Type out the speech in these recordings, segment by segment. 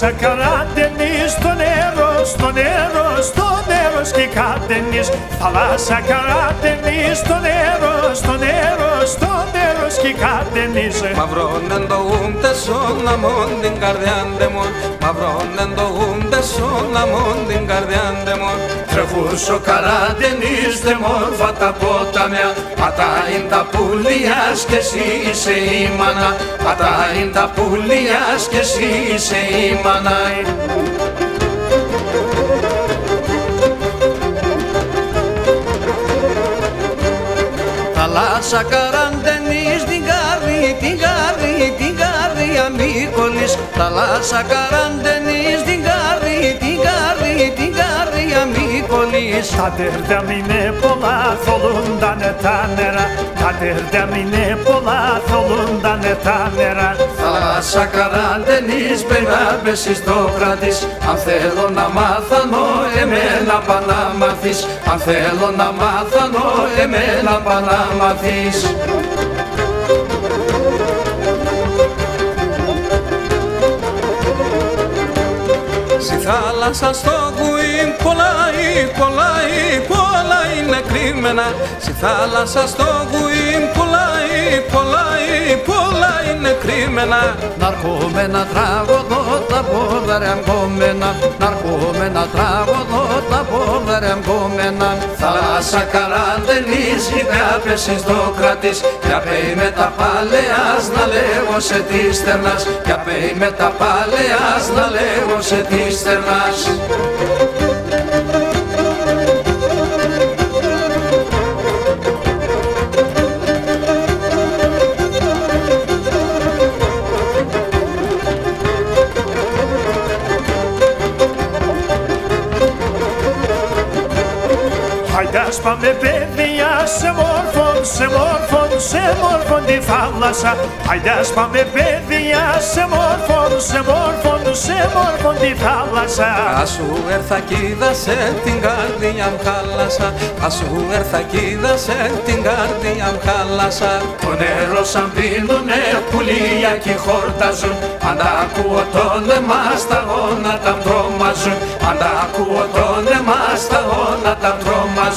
θάλασσα καράτενης, στο νερό, στο νερό, στο νερό σκικάτενης. Θάλασσα καράτενης, στο νερό, στο νερό, στο νερό σκικάτενης. Μαυρώνεν το γούντε σώνα μόν την καρδιάν δαιμόν. Μαυρώνεν το γούντε σώνα μόν την καρδιάν δαιμόν. Τρεχούσο καράτενης δαιμόν φατα ποταμιά. Πατάιν τα πουλιάς και εσύ είσαι η μάνα. Πατάιν τα πουλιάς και εσύ είσαι η μάνα. Θάλασσα καραντενής την καρδί, την καρδί, την καρδιά μη κολλείς. Θάλασσα καραντενής την καρδί, την καρδί, την καρδιά μη κολλείς. Τα τερδιά είναι πολλά, θολούντανε τα νερά. Τα τερδιά είναι πολλά, θολούντανε τα νερά. Θάλασσα καραντενής πρέπει εσείς το κρατείς. Αν θέλω να μάθανω εμένα πά να μάθεις. Αν θέλω να μάθανω εμένα πά να μάθεις. Στη θάλασσα στο γουίν κολλάει, κολλάει, πολλά είναι κρυμμένα. Στη θάλασσα στο γουίν κολλάει, κολλάει, πολλά είναι κρυμμένα. Ναρκούμε να τραγωδώ τα πόδαρια γκόμενα. Ναρκούμε να τραγωδώ τα πόδαρια γκόμενα. Θάλασσα καραντενής, για πέσεις το κρατείς. Για πέι με τα παλαιάς να λέγω σε τι στερνάς. Για πέι με τα παλαιάς να λέγω σε τι στερνάς. Άιντας πάμε παιδιά σε μόρφον, σε μόρφον, σε μόρφον τη θάλασσα. Άιντας πάμε παιδιά σε μόρφον, σε μόρφον, σε μόρφον τη θάλασσα. Ασού έρθα κοίτασε την καρδιά μου χάλασα. Ασού έρθα κοίτασε την καρδιά μου χάλασα. Το νερό σαν πίνουνε πουλιά κι χορτάζουν. Αν τα ακούω τον αίμα στα γόνατα μ' τρομάζουν. Αν τα ακούω τον αίμα στα γόνατα μ' τρομάζουν.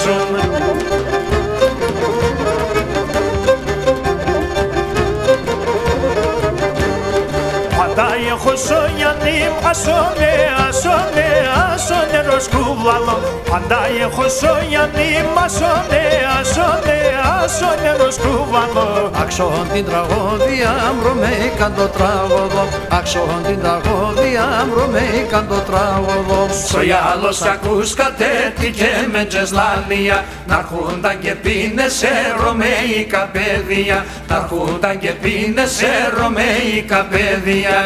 Πατάει έχω σόνιανή, ασόνε, ασόνε, ασόνε ροσκούβλαλο. Πατάει έχω σόνιανή, ασόνε, ασόνε, ασόνε ροσκούβλαλο. Άξον την τραγωδία μρωμέικαν το τραγωδό. Άξον την τραγωδία μρωμέικαν το τραγωδό. Στο γυάλο σ' ακούσκατε τι και με τζεσλάνια. Ν'αρχούνταν και πίνε σε ρωμαϊκά παιδεία. Ν'αρχούνταν και πίνε σε ρωμαϊκά παιδεία.